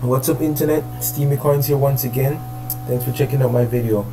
What's up, internet? Steamy Coins here once again. Thanks for checking out my video.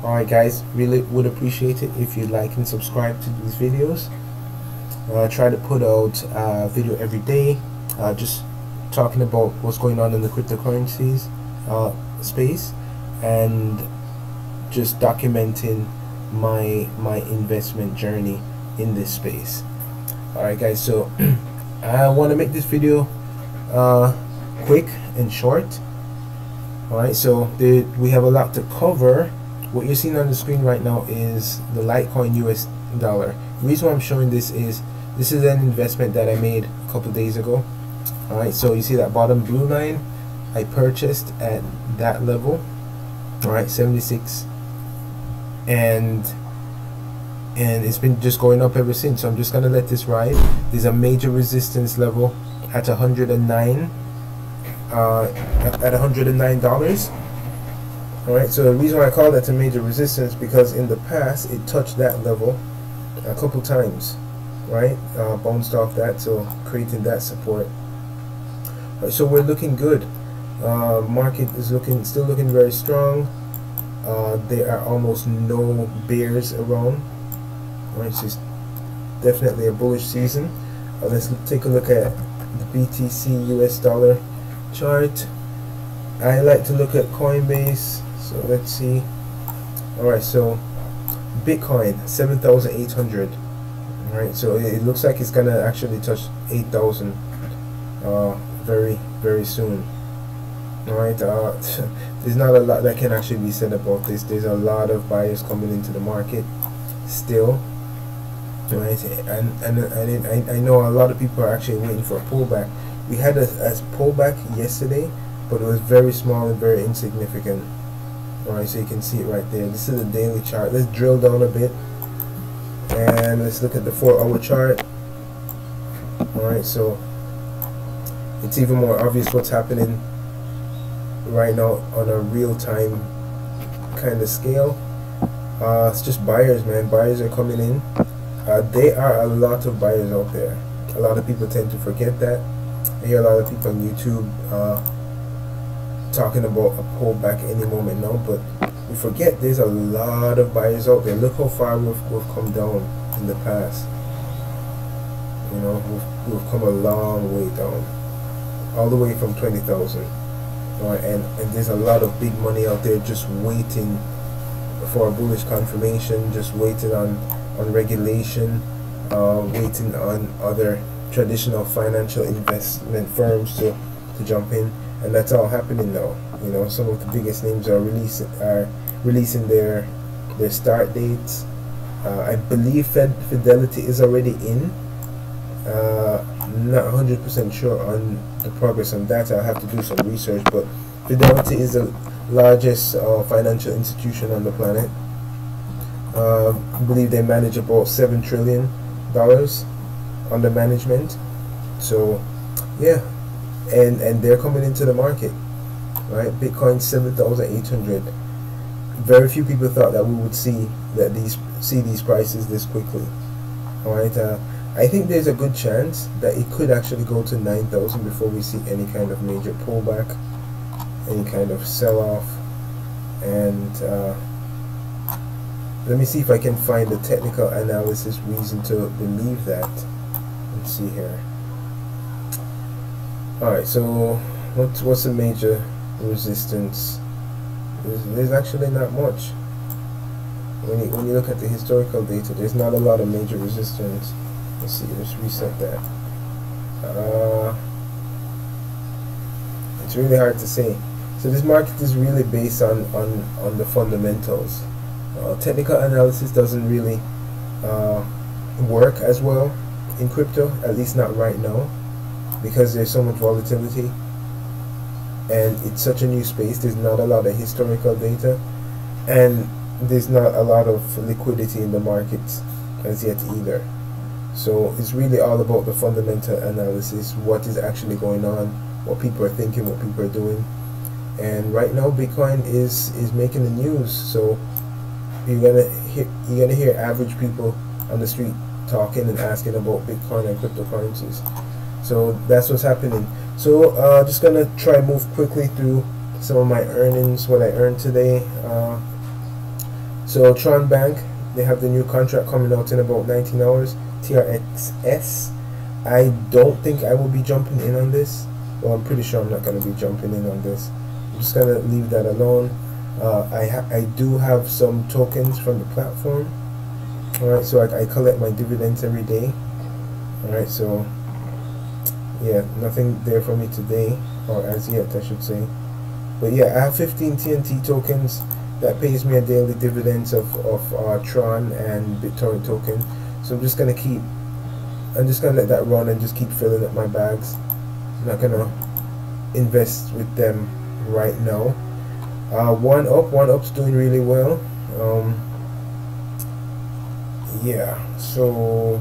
Alright guys, really would appreciate it if you like and subscribe to these videos. Try to put out a video every day, just talking about what's going on in the cryptocurrencies space, and just documenting my investment journey in this space. Alright guys, so I want to make this video quick and short. Alright, so we have a lot to cover. What you're seeing on the screen right now is the Litecoin US dollar. The reason why I'm showing this is an investment that I made a couple days ago. Alright, so you see that bottom blue line, I purchased at that level, alright, 76, and it's been just going up ever since. So I'm just gonna let this ride. There's a major resistance level at 109, at $109. Alright, so the reason why I call that a major resistance, because in the past it touched that level a couple times, right? Bounced off that, so creating that support. Right, so we're looking good. Market is still looking very strong. There are almost no bears around. Alright, so it's definitely a bullish season. Let's take a look at the BTC US dollar chart. I like to look at Coinbase, so let's see. Alright, so Bitcoin 7,800. Alright, so it looks like it's gonna actually touch 8,000 very soon. Alright, there's not a lot that can actually be said about this. There's a lot of buyers coming into the market still. Right, and I know a lot of people are actually waiting for a pullback. We had a pullback yesterday, but it was very small and very insignificant. Alright, so you can see it right there. This is a daily chart. Let's drill down a bit and let's look at the 4-hour chart. Alright, so it's even more obvious what's happening right now on a real-time kind of scale. It's just buyers, man. Buyers are coming in. There are a lot of buyers out there. A lot of people tend to forget that. I hear a lot of people on YouTube talking about a pullback any moment now, but we forget there's a lot of buyers out there. Look how far we've come down in the past. You know, we've come a long way down, all the way from 20,000. And there's a lot of big money out there just waiting for a bullish confirmation, just waiting on regulation, waiting on other traditional financial investment firms to jump in, and that's all happening now. You know, some of the biggest names are releasing their start dates. I believe Fidelity is already in. Not 100% sure on the progress on that. I'll have to do some research, but Fidelity is the largest financial institution on the planet. I believe they manage about $7 trillion under management. So yeah, and they're coming into the market, right? Bitcoin 7,800. Very few people thought that we would see these prices this quickly. All right, I think there's a good chance that it could actually go to 9,000 before we see any kind of major pullback, any kind of sell-off. And let me see if I can find a technical analysis reason to believe that. Let's see here. Alright, so what's a major resistance? There's actually not much. When you look at the historical data, there's not a lot of major resistance. Let's see, let's reset that. It's really hard to say. So this market is really based on the fundamentals. Technical analysis doesn't really work as well in crypto, at least not right now, because there's so much volatility and it's such a new space. There's not a lot of historical data, and there's not a lot of liquidity in the markets as yet either. So it's really all about the fundamental analysis, what is actually going on, what people are thinking, what people are doing. And right now Bitcoin is making the news. So you're gonna hear average people on the street talking and asking about Bitcoin and cryptocurrencies. So that's what's happening. So just gonna try move quickly through some of my earnings, what I earned today. So Tron Bank, they have the new contract coming out in about 19 hours. TRXS, I don't think I will be jumping in on this. Well, I'm pretty sure I'm not going to be jumping in on this. I'm just going to leave that alone. I do have some tokens from the platform. Alright, so I collect my dividends every day. Alright, so yeah, nothing there for me today, or as yet I should say. But yeah, I have 15 TNT tokens that pays me a daily dividends of Tron and BitTorrent token. So I'm just gonna let that run and just keep filling up my bags. I'm not gonna invest with them right now. One Up's doing really well. Yeah, so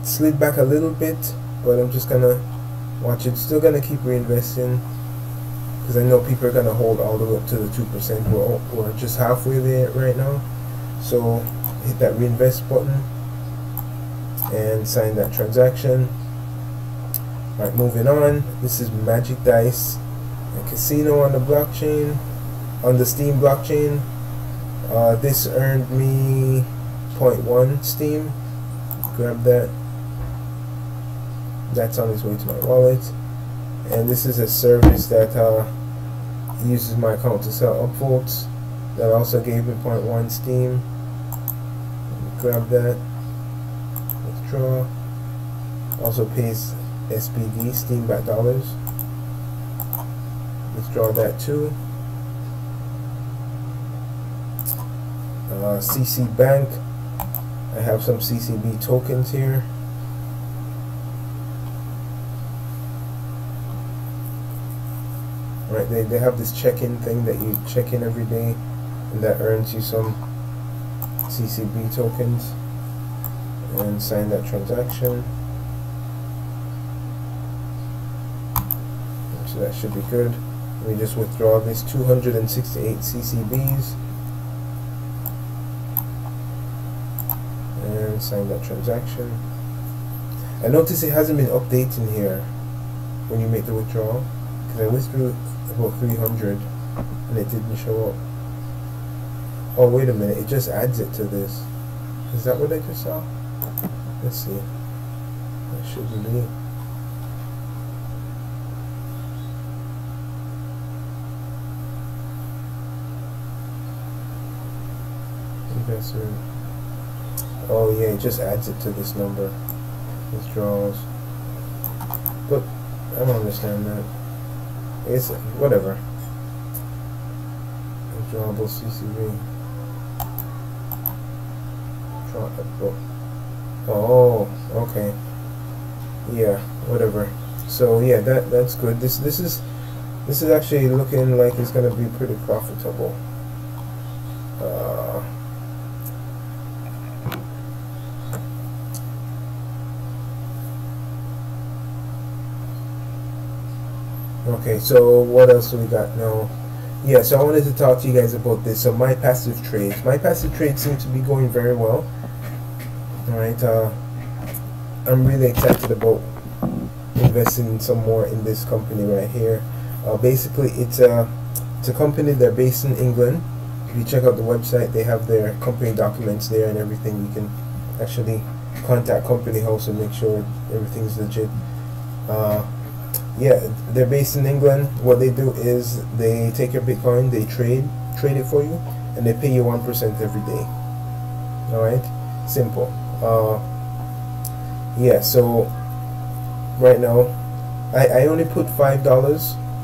slid back a little bit, but I'm just gonna watch it. Still gonna keep reinvesting, because I know people are gonna hold all the way up to the 2%. We're just halfway there right now. So hit that reinvest button and sign that transaction. Alright, moving on. This is Magic Dice, a casino on the blockchain, on the Steam blockchain. This earned me 0.1 Steam. Grab that. That's on its way to my wallet. And this is a service that uses my account to sell upvotes. That also gave me 0.1 Steam. Grab that. Withdraw. Also pays SBD, Steam back dollars. Withdraw that too. CC Bank. I have some CCB tokens here. Right, they have this check-in thing that you check in every day, and that earns you some CCB tokens. And sign that transaction. So that should be good. Let me just withdraw this 268 CCBs and sign that transaction. I notice it hasn't been updating here when you make the withdrawal, because I withdrew about 300 and it didn't show up. Oh, wait a minute, it just adds it to this. Is that what I just saw? Let's see. That shouldn't be. Investor. Oh yeah, it just adds it to this number. Withdrawals. But I don't understand that. It's whatever. Withdrawable CCB. Oh, okay. Yeah, whatever. So yeah, that's good. This is actually looking like it's gonna be pretty profitable. Okay, so what else do we got now? Yeah, so I wanted to talk to you guys about this. So my passive trades seem to be going very well. Alright, I'm really excited about investing some more in this company right here. Basically, it's a company. They're based in England. If you check out the website, they have their company documents there and everything. You can actually contact Company House and make sure everything's legit. Yeah, they're based in England. What they do is they take your Bitcoin, they trade it for you, and they pay you 1% every day. Alright, simple. Yeah, so right now I only put $5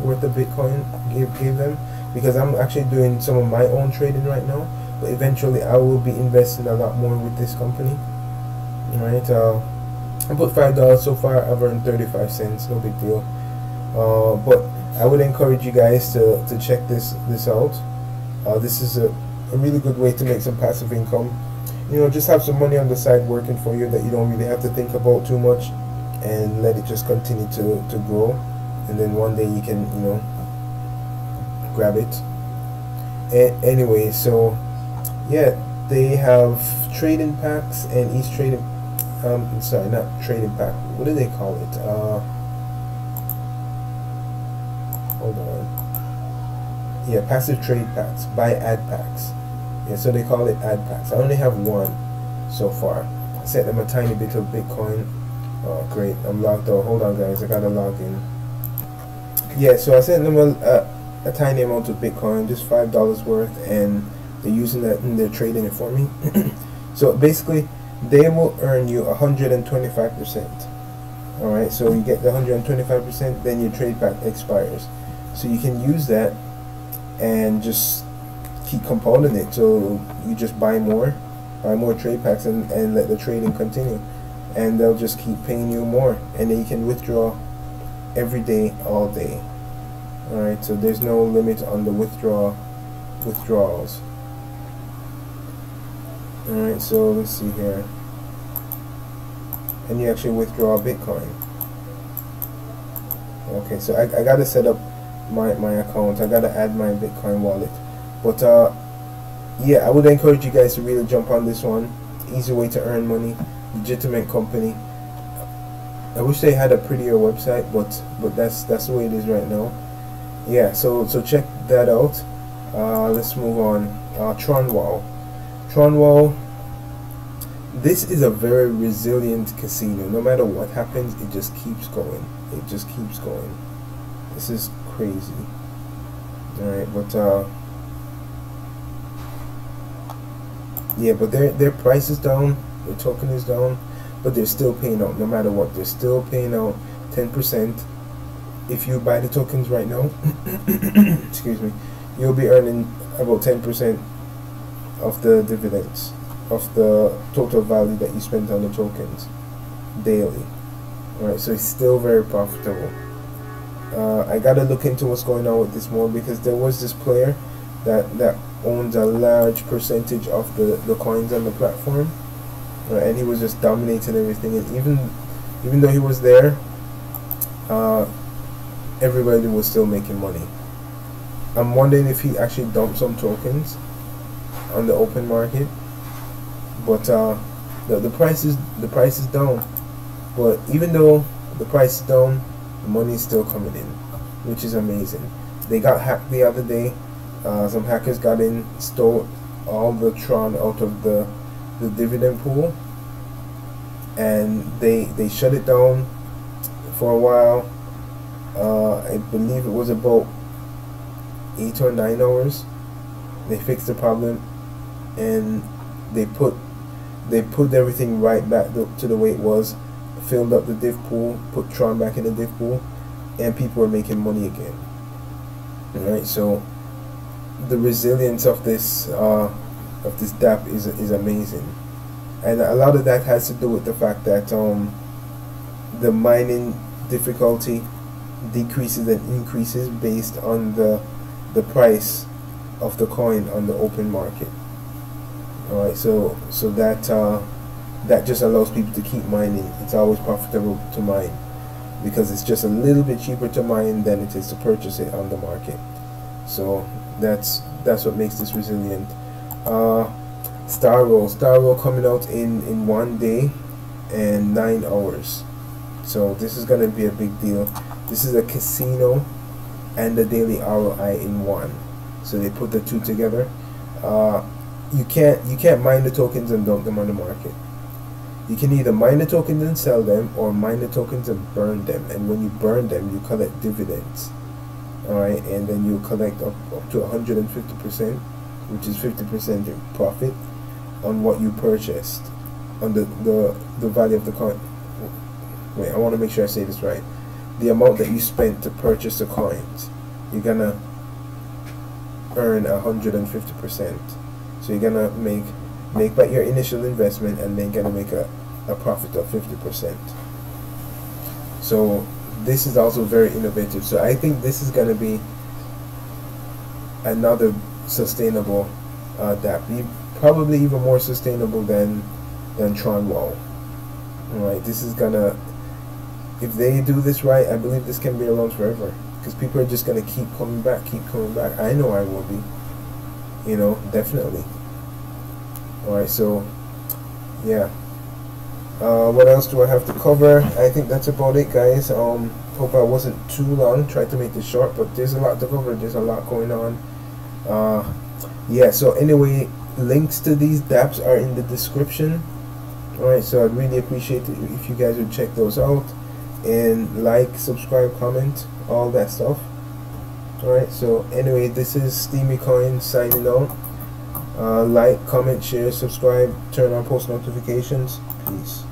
worth of Bitcoin, gave them, because I'm actually doing some of my own trading right now, but eventually I will be investing a lot more with this company. Alright, I put $5 so far. I've earned 35 cents, no big deal. But I would encourage you guys to check this out. This is a really good way to make some passive income. You know, just have some money on the side working for you that you don't really have to think about too much, and let it just continue to grow, and then one day you can, you know, grab it. Anyway, so yeah, they have trading packs and each trading sorry, not trading pack, what do they call it? hold on. Yeah, passive trade packs. Buy ad packs. Yeah, so they call it ad packs. I only have one so far. I sent them a tiny bit of Bitcoin. Oh, great. I'm logged out. Hold on, guys. I gotta log in. Yeah, so I sent them a tiny amount of Bitcoin, just $5 worth, and they're using that and they're trading it for me. So basically, they will earn you 125%. Alright, so you get the 125%, then your trade pack expires. So you can use that and just keep compounding it. So you just buy more trade packs and let the trading continue. And they'll just keep paying you more. And then you can withdraw every day, all day. Alright, so there's no limit on the withdrawals. Alright, so let's see here. And you actually withdraw Bitcoin. Okay, so I gotta set up my account. I gotta add my Bitcoin wallet. But yeah, I would encourage you guys to really jump on this one. Easy way to earn money, legitimate company. I wish they had a prettier website, but that's the way it is right now. Yeah, so check that out. Let's move on. Tronwall. This is a very resilient casino. No matter what happens, it just keeps going. It just keeps going. This is crazy. Alright, but yeah, but their price is down, their token is down, but they're still paying out no matter what. They're still paying out 10%. If you buy the tokens right now, excuse me, you'll be earning about 10% of the dividends of the total value that you spent on the tokens daily. Alright, so it's still very profitable. I gotta look into what's going on with this more, because there was this player that owns a large percentage of the coins on the platform, and he was just dominating everything. And even though he was there, everybody was still making money. I'm wondering if he actually dumped some tokens on the open market, but the price is down. But even though the price is down, the money is still coming in, which is amazing. They got hacked the other day. Some hackers got in, stole all the Tron out of the dividend pool, and they shut it down for a while. I believe it was about 8 or 9 hours. They fixed the problem, and they put everything right back to the way it was, filled up the div pool, put Tron back in the div pool, and people are making money again. Alright, so the resilience of this DApp is amazing, and a lot of that has to do with the fact that the mining difficulty decreases and increases based on the price of the coin on the open market. Alright, so that just allows people to keep mining. It's always profitable to mine because it's just a little bit cheaper to mine than it is to purchase it on the market. So that's what makes this resilient. Starroll coming out in 1 day and 9 hours. So this is gonna be a big deal. This is a casino and a daily ROI in one. So they put the two together. You can't mine the tokens and dump them on the market. You can either mine the tokens and sell them, or mine the tokens and burn them. And when you burn them, you collect dividends. Alright, and then you collect up to 150%, which is 50% profit on what you purchased, on the value of the coin. Wait, I want to make sure I say this right. The amount that you spent to purchase the coins, you're gonna earn 150%. So you're gonna make back your initial investment, and then gonna make a profit of 50%. So this is also very innovative. So I think this is gonna be another sustainable DApp, probably even more sustainable than Tronwall. Alright, this is gonna, if they do this right, I believe this can be around forever, because people are just gonna keep coming back. I know I will be, you know, definitely. Alright, so yeah, what else do I have to cover? I think that's about it, guys. Hope I wasn't too long. Tried to make this short, but there's a lot to cover. There's a lot going on. Yeah, so anyway, links to these dApps are in the description. Alright, so I'd really appreciate it if you guys would check those out and like, subscribe, comment, all that stuff. Alright, so anyway, this is Steamy Coin signing out. Like, comment, share, subscribe, turn on post notifications. Peace.